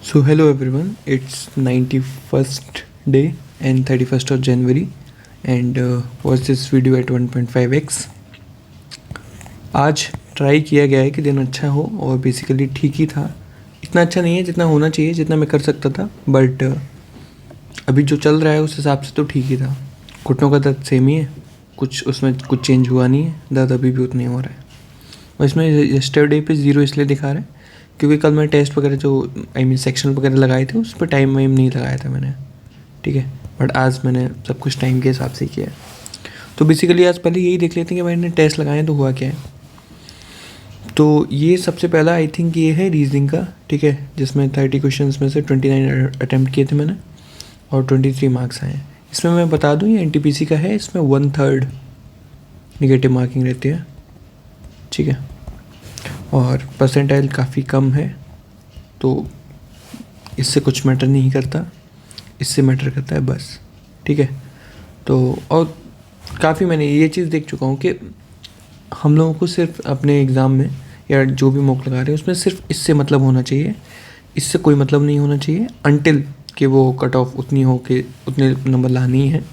So hello everyone, it's 91st day and 31st of January and watch this video at 1.5x। आज try किया गया है कि दिन अच्छा हो और बेसिकली ठीक ही था। इतना अच्छा नहीं है जितना होना चाहिए, जितना मैं कर सकता था, बट अभी जो चल रहा है उस हिसाब से तो ठीक ही था। घुटनों का दर्द सेम ही है, कुछ उसमें कुछ चेंज हुआ नहीं है, दर्द अभी भी उतना ही हो रहा है। और इसमें यस्टरडे पे 0 इसलिए दिखा रहा है क्योंकि कल मैं टेस्ट वगैरह जो सेक्शन वगैरह लगाए थे उस पर टाइम वाइम नहीं लगाया था मैंने, ठीक है। बट आज मैंने सब कुछ टाइम के हिसाब से किया है। तो बेसिकली आज पहले यही देख लेते हैं कि भाई ने टेस्ट लगाए तो हुआ क्या है। तो ये सबसे पहला आई थिंक ये है रीजनिंग का, ठीक है, जिसमें 30 क्वेश्चन में से 29 अटैम्प्ट किए थे मैंने और 23 मार्क्स आए हैं। इसमें मैं बता दूँ ये NTPC का है, इसमें 1/3 निगेटिव मार्किंग रहती है, ठीक है। और परसेंटाइल काफ़ी कम है, तो इससे कुछ मैटर नहीं करता, इससे मैटर करता है बस, ठीक है। तो और काफ़ी मैंने ये चीज़ देख चुका हूँ कि हम लोगों को सिर्फ अपने एग्ज़ाम में या जो भी मॉक लगा रहे हैं उसमें सिर्फ इससे मतलब होना चाहिए, इससे कोई मतलब नहीं होना चाहिए अनटिल कि वो कट ऑफ उतनी हो कि उतने नंबर लानी ही है।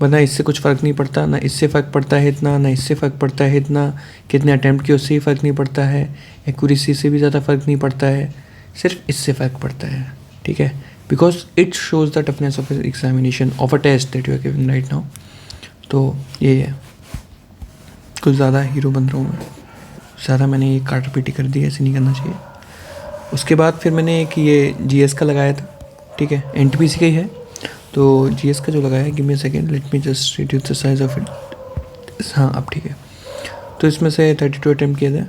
वरना इससे कुछ फ़र्क नहीं पड़ता, ना इससे फ़र्क पड़ता है इतना, ना इससे फ़र्क पड़ता है इतना, कितने अटैम्प्ट किए उससे ही फ़र्क नहीं पड़ता है, एक्यूरेसी से भी ज़्यादा फ़र्क नहीं पड़ता है, सिर्फ इससे फ़र्क पड़ता है, ठीक है। Because it shows the toughness of examination of a test that you are giving right now. तो ये है, कुछ ज़्यादा हीरो बन रहा हूँ मैं, ज़्यादा मैंने ये काट पीटी कर दी, ऐसे नहीं करना चाहिए। उसके बाद फिर मैंने एक ये GS का लगाया था, ठीक है, NTPC का ही है। तो GS का जो लगाया है, give me a second, let me just reduce the size of it. हाँ अब ठीक है। तो इसमें से 32 अटैम्प्ट किए थे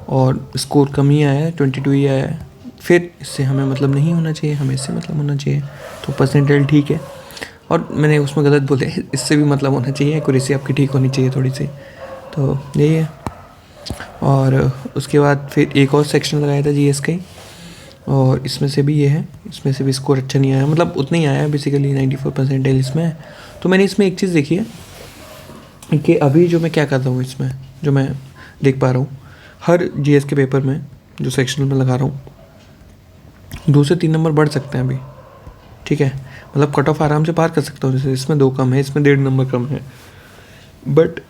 और स्कोर कम ही आया है, 22 ही आया है। फिर इससे हमें मतलब नहीं होना चाहिए, हमें इससे मतलब होना चाहिए, तो परसेंटाइल ठीक है। और मैंने उसमें गलत बोले, इससे भी मतलब होना चाहिए, एक्यूरेसी आपकी ठीक होनी चाहिए थोड़ी सी, तो यही है। और उसके बाद फिर एक और सेक्शन लगाया था GS का ही, और इसमें से भी ये है, इसमें से भी स्कोर अच्छा नहीं आया, मतलब उतना ही आया बेसिकली 94 परसेंटाइल इसमें है। तो मैंने इसमें एक चीज़ देखी है कि अभी जो मैं क्या कर रहा हूँ इसमें, जो मैं देख पा रहा हूँ हर GS के पेपर में जो सेक्शनल में लगा रहा हूँ 2 से 3 नंबर बढ़ सकते हैं अभी, ठीक है। मतलब कट ऑफ आराम से पार कर सकता हूँ, जैसे इसमें 2 कम है, इसमें 1.5 नंबर कम है, बट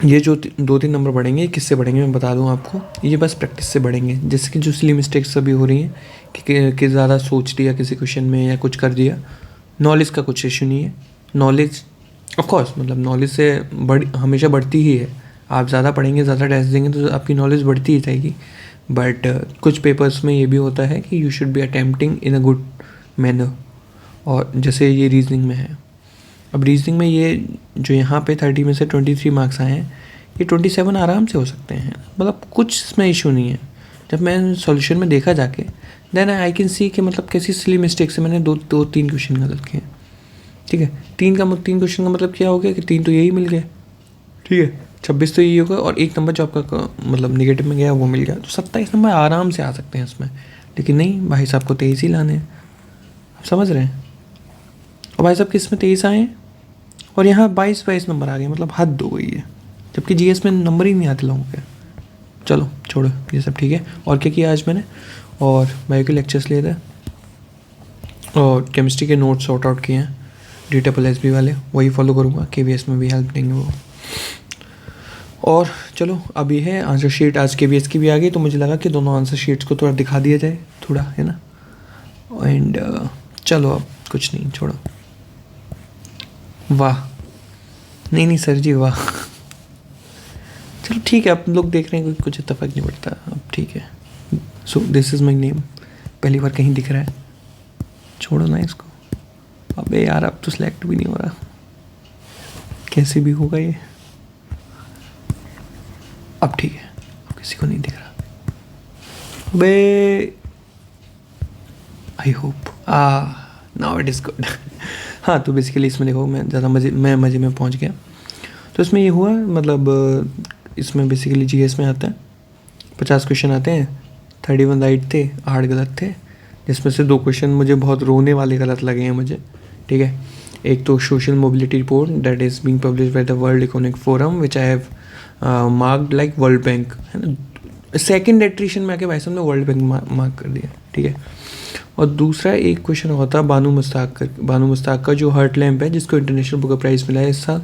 ये जो 2-3 नंबर बढ़ेंगे, किससे बढ़ेंगे मैं बता दूं आपको, ये बस प्रैक्टिस से बढ़ेंगे। जैसे कि जो सिली मिस्टेक्स अभी हो रही हैं कि ज़्यादा सोच लिया किसी क्वेश्चन में या कुछ कर दिया, नॉलेज का कुछ इशू नहीं है। नॉलेज ऑफ कोर्स मतलब नॉलेज से हमेशा बढ़ती ही है, आप ज़्यादा पढ़ेंगे, ज़्यादा टेस्ट देंगे तो आपकी नॉलेज बढ़ती ही जाएगी। बट कुछ पेपर्स में ये भी होता है कि you should be attempting in a good manner, और जैसे ये रीजनिंग में है। अब रीजनिंग में ये जो यहाँ पे 30 में से 23 मार्क्स आए हैं, ये 27 आराम से हो सकते हैं, मतलब कुछ इसमें इशू नहीं है। जब मैं सॉल्यूशन में देखा जाके, देन आई कैन सी कि मतलब कैसी सिली मिस्टेक से मैंने 2-3 क्वेश्चन गलत किए, ठीक है। 3 क्वेश्चन का मतलब क्या हो गया कि 3 तो यही मिल गए, ठीक है। 26 तो यही होगा और 1 नंबर जो आपका मतलब निगेटिव में गया वो मिल गया, तो 27 नंबर आराम से आ सकते हैं इसमें। लेकिन नहीं, भाई साहब को 23 ही लाने हैं, आप समझ रहे हैं। और भाई साहब किस में 23 आए हैं और यहाँ 22 नंबर आ गए, मतलब हद हो गई है। जबकि GS में नंबर ही नहीं आते लोगों के। चलो छोड़ो ये सब, ठीक है। और क्या किया आज मैंने, और बायो के लेक्चर्स लिए थे और केमिस्ट्री के नोट्स सॉर्ट आउट किए हैं, DSSB वाले, वही फॉलो करूँगा, KVS में भी हेल्प देंगे वो। और चलो अब ये है आंसर शीट, आज KVS की भी आ गई, तो मुझे लगा कि दोनों आंसर शीट्स को थोड़ा दिखा दिया जाए, थोड़ा है ना। एंड चलो अब कुछ नहीं, छोड़ो। वाह, नहीं सर जी वाह, चलो ठीक है, आप लोग देख रहे हैं, कुछ इतना फर्क नहीं पड़ता अब, ठीक है। So this is my name, पहली बार कहीं दिख रहा है, छोड़ो ना इसको। अबे यार अब तो सिलेक्ट भी नहीं हो रहा, कैसे भी होगा ये, अब ठीक है, अब किसी को नहीं दिख रहा। अबे I hope now it is good. हाँ, तो बेसिकली इसमें देखो मैं ज़्यादा मज़े में पहुँच गया। तो इसमें ये हुआ, मतलब इसमें बेसिकली GS में आता है 50 क्वेश्चन आते हैं, 31 राइट थे, 8 गलत थे, जिसमें से 2 क्वेश्चन मुझे बहुत रोने वाले गलत लगे हैं मुझे, ठीक है। एक तो social mobility report that is being publish by the world economic forum which I have marked like world bank, है ना। सेकंड एट्रीशन में आके भाई साहब ने वर्ल्ड बैंक मार्क कर दिया, ठीक है। और दूसरा एक क्वेश्चन होता है बानू मुश्ताक का जो हर्ट लैम्प है, जिसको इंटरनेशनल बुक प्राइज़ मिला है इस साल,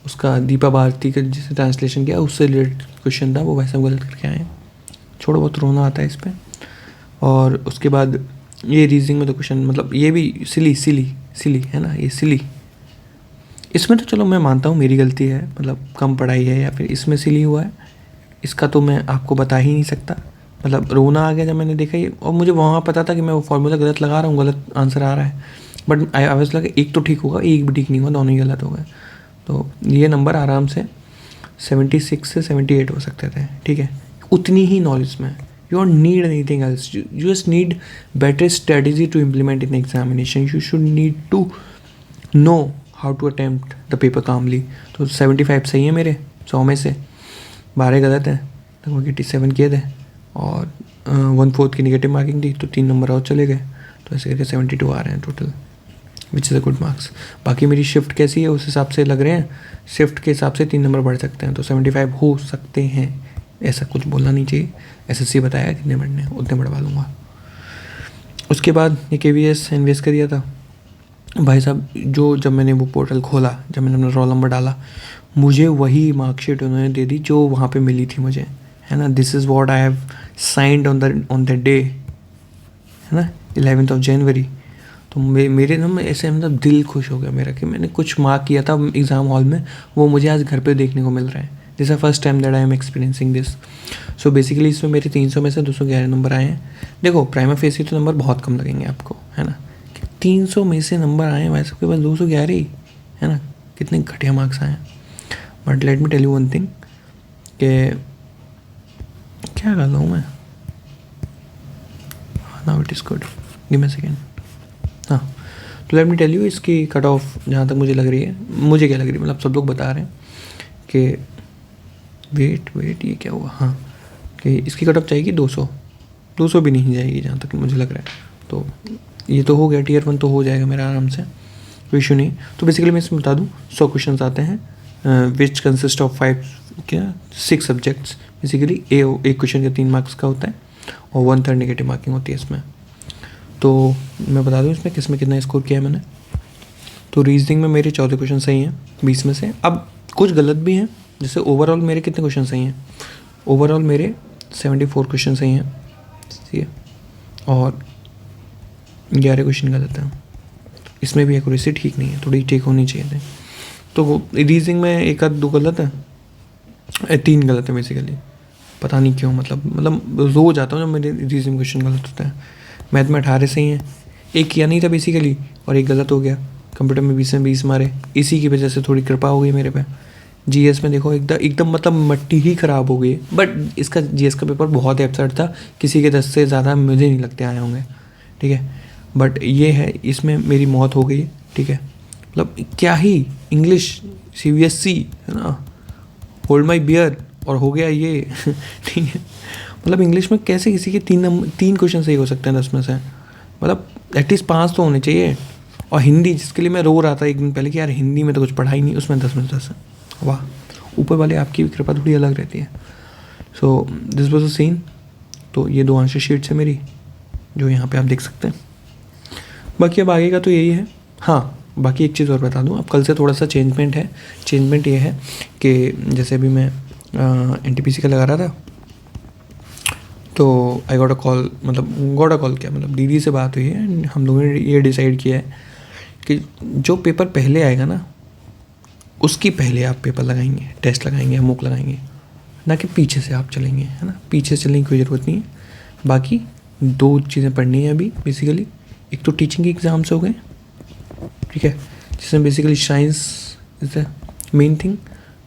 उसका दीपा भारती का जिसे ट्रांसलेशन किया उससे रिलेटेड क्वेश्चन था, वो भाई साहब गलत करके आए। छोड़ा बहुत रोना आता है इस पर। और उसके बाद ये रीजनिंग में तो क्वेश्चन मतलब ये भी सिली है ना, ये सिली। इसमें तो चलो मैं मानता हूँ मेरी गलती है, मतलब कम पढ़ाई है या फिर इसमें सिली हुआ है, इसका तो मैं आपको बता ही नहीं सकता। मतलब रोना आ गया जब मैंने देखा ये, और मुझे वहाँ पता था कि मैं वो फार्मूला गलत लगा रहा हूँ, गलत आंसर आ रहा है, बट आई वाज लगा एक तो ठीक होगा, एक भी ठीक नहीं हुआ, दोनों ही गलत हो गए। तो ये नंबर आराम से 76 से 78 हो सकते थे, ठीक है, उतनी ही नॉलेज में। You don't need anything else, you just need better strategy to implement in examination. You should need to know how to attempt the paper calmly. तो 75 सही है मेरे 100 में से, 12 गलत है, लगभग 87 किए थे, और 1/4 की निगेटिव मार्किंग थी, तो 3 नंबर और चले गए। तो ऐसे करके 72 आ रहे हैं total, which is a good marks. बाकी मेरी शिफ्ट कैसी है उस हिसाब से लग रहे हैं, शिफ्ट के हिसाब से 3 नंबर बढ़ सकते हैं, तो 75 हो सकते हैं। ऐसा कुछ बोलना नहीं चाहिए, एसएससी बताया कितने बढ़ने उतने बढ़वा लूँगा। उसके बाद ये KVS NVS का दिया था भाई साहब, जो जब मैंने वो पोर्टल खोला, जब मैंने अपना रोल नंबर डाला, मुझे वही मार्कशीट उन्होंने दे दी जो वहाँ पे मिली थी मुझे, है ना। This is what I have signed on the day, है ना, 11 जनवरी। तो मेरे ना मैं ऐसे मतलब दिल खुश हो गया मेरा कि मैंने कुछ मार्क किया था एग्ज़ाम हॉल में, वो मुझे आज घर पे देखने को मिल रहा है। This is first time that I am experiencing this. So basically इसमें मेरे 300 में से 211 नंबर आए हैं। देखो प्राइमा फेसी तो नंबर बहुत कम लगेंगे आपको, है ना, 300 में से नंबर आए हैं, वैसे के पास 211 ही, है ना, कितने घटिया मार्क्स आए हैं। But let me tell you one thing कि क्या कर रहा हूँ मैं, now it is good, give me a second. हाँ, तो लेट मी टेल यू इसकी कट ऑफ जहाँ तक मुझे लग रही है, मुझे क्या लग रही है, मतलब सब लोग बता रहे हैं कि वेट ये क्या हुआ, हाँ, कि इसकी कट ऑफ जाएगी 200 भी नहीं जाएगी जहाँ तक मुझे लग रहा है। तो ये तो हो गया, Tier 1 तो हो जाएगा मेरा आराम से, कोई इशू नहीं। तो बेसिकली मैं इसमें बता दूँ 100 क्वेश्चन आते हैं, which consist of 6 subjects. Basically एक क्वेश्चन के 3 मार्क्स का होता है, और 1/3 नेगेटिव मार्किंग होती है इसमें। तो मैं बता दूँ इसमें किस में कितना स्कोर किया है मैंने। तो रीजनिंग में मेरे 14 क्वेश्चन सही हैं 20 में से। अब कुछ गलत भी हैं, जैसे ओवरऑल मेरे कितने क्वेश्चन सही हैं, ओवरऑल मेरे 74 क्वेश्चन सही हैं, ठीक है, और 11 क्वेश्चन गलत हैं। इसमें भी एक्यूरेसी ठीक नहीं है, थोड़ी ठीक होनी चाहिए थी। तो रीजनिंग में 1-2 गलत है, 3 गलत है बेसिकली, पता नहीं क्यों, मतलब रो जाता हूँ जब मेरे रीजनिंग क्वेश्चन गलत होता है। मैथ में 18 सही हैं, एक किया नहीं था बेसिकली और एक गलत हो गया। कंप्यूटर में 20 में 20 मारे, इसी की वजह से थोड़ी कृपा हो गई मेरे पे। जीएस में देखो एकदम मतलब मट्टी ही ख़राब हो गई, बट इसका जीएस का पेपर बहुत ही एब्सर्ड था, किसी के 10 से ज़्यादा मुझे नहीं लगते आए होंगे, ठीक है। बट ये है, इसमें मेरी मौत हो गई, ठीक है। मतलब क्या ही इंग्लिश CBSE, है ना, होल्ड माई बियर, और हो गया ये ठीक है। मतलब इंग्लिश में कैसे किसी के 3 क्वेश्चन सही हो सकते हैं 10 में से, मतलब एटलीस्ट 5 तो होने चाहिए। और हिंदी, जिसके लिए मैं रो रहा था एक दिन पहले कि यार हिंदी में तो कुछ पढ़ा ही नहीं, उसमें 10 में से 10 है। वाह, ऊपर वाले आपकी भी कृपा थोड़ी अलग रहती है। So this was a scene. तो ये 2 आंसर शीट्स है मेरी, जो यहाँ पे आप देख सकते हैं। बाकी अब आगे का तो यही है। हाँ, बाकी एक चीज़ और बता दूँ, अब कल से थोड़ा सा चेंजमेंट ये है कि जैसे अभी मैं NTPC का लगा रहा था, तो आई गॉट अ कॉल, मतलब दीदी से बात हुई है, हम लोगों ने ये डिसाइड किया है कि जो पेपर पहले आएगा ना, उसकी पहले आप पेपर लगाएंगे, टेस्ट लगाएंगे, मूक लगाएंगे, ना कि पीछे से आप चलेंगे, है ना। पीछे से चलने की कोई ज़रूरत नहीं है। बाकी 2 चीज़ें पढ़नी है अभी बेसिकली। एक तो टीचिंग के एग्ज़ाम्स हो गए, ठीक है, जिसमें basically science is the main thing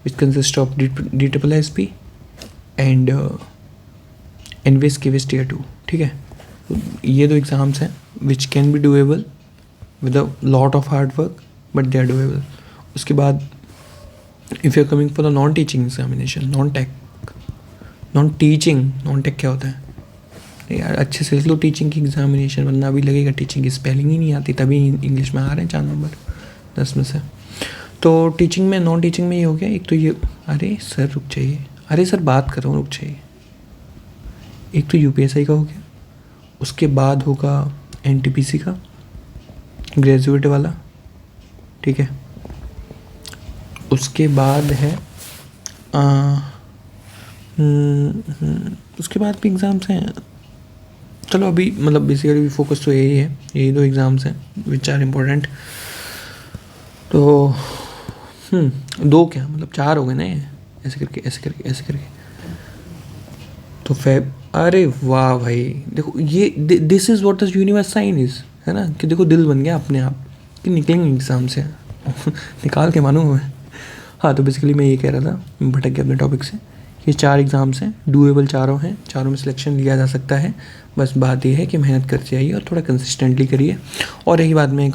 which consist of DSSP and NVS KVS Tier 2, ठीक है। तो ये 2 एग्ज़ाम्स हैं which can be doable with a lot of hard work, but they are doable. उसके बाद if you are coming for the non teaching examination, non tech क्या होता है यार, अच्छे से लिख लो टीचिंग की एग्जामिनेशन, वरना अभी लगेगा टीचिंग की स्पेलिंग ही नहीं आती, तभी इंग्लिश में आ रहे हैं 4 नंबर 10 में से। तो टीचिंग में, नॉन टीचिंग में ये हो गया। एक तो ये, अरे सर रुक जाइए, अरे सर बात कर रहा हूँ, रुक जाइए। एक तो यूपीएसआई का हो गया, उसके बाद होगा एनटीपीसी का ग्रेजुएट वाला, ठीक है। उसके बाद है उसके बाद भी एग्ज़ाम्स हैं। चलो अभी मतलब बेसिकली फोकस तो यही है, यही दो एग्ज़ाम्स हैं विच आर इम्पोर्टेंट। तो दो क्या मतलब 4 हो गए ना ये, ऐसे करके ऐसे करके ऐसे करके। तो अरे वाह भाई, देखो ये this is what the universe sign is, है ना, कि देखो दिल बन गया अपने आप कि निकलेंगे एग्ज़ाम से निकाल के मानूंगा मैं। हाँ, तो बेसिकली मैं ये कह रहा था, भटक गया अपने टॉपिक से। ये 4 एग्ज़ाम्स हैं, डूएबल चारों हैं, चारों में सिलेक्शन लिया जा सकता है। बस बात ये है कि मेहनत करते आइए और थोड़ा कंसिस्टेंटली करिए। और यही बात मैं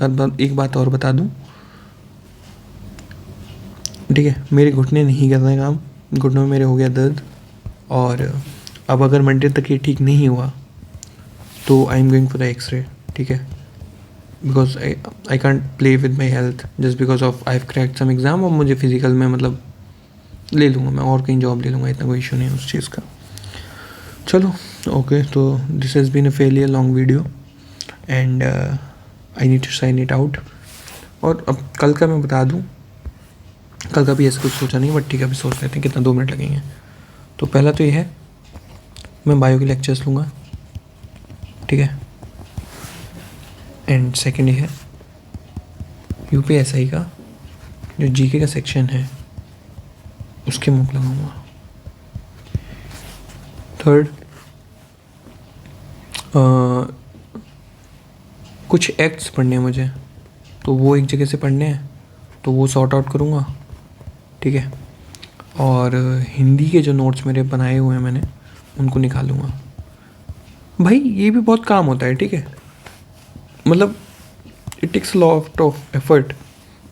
एक बात और बता दूँ, ठीक है, मेरे घुटने नहीं कर रहे काम, घुटनों में मेरे हो गया दर्द। और अब अगर मंडे तक ये ठीक नहीं हुआ तो I am going for the x-ray, ठीक है, because I can't play with my health just because of I have cracked some exam. और मुझे फिजिकल में मतलब ले लूँगा मैं, और कहीं जॉब ले लूँगा, इतना कोई इशू नहीं है उस चीज़ का। चलो ओके, तो this has been a fairly long video and I need to sign it out. और अब कल का मैं बता दूँ, कल का भी ऐसा कुछ सोचा नहीं, बट ठीक है अभी सोच लेते हैं कितना 2 मिनट लगेंगे। तो पहला तो ये है, मैं बायो के लेक्चर्स लूँगा, ठीक है। एंड सेकंड ये है, यूपीएसआई का जो जीके का सेक्शन है उसके मुख लगाऊंगा। थर्ड, कुछ एक्ट्स पढ़ने हैं मुझे, तो वो एक जगह से पढ़ने हैं, तो वो सॉर्ट आउट करूँगा, ठीक है। और हिंदी के जो नोट्स मेरे बनाए हुए हैं मैंने, उनको निकालूंगा। भाई ये भी बहुत काम होता है, ठीक है, मतलब it takes lot of effort.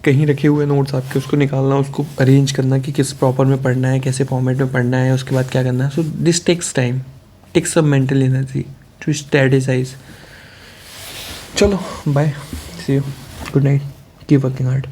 कहीं रखे हुए नोट्स आपके, उसको निकालना, उसको अरेंज करना कि किस प्रॉपर में पढ़ना है, कैसे फॉर्मेट में पढ़ना है, उसके बाद क्या करना है। So this takes time, takes सब मेंटल एनर्जी टू स्ट्रेटेजाइज। चलो bye, see you, good night, keep working hard.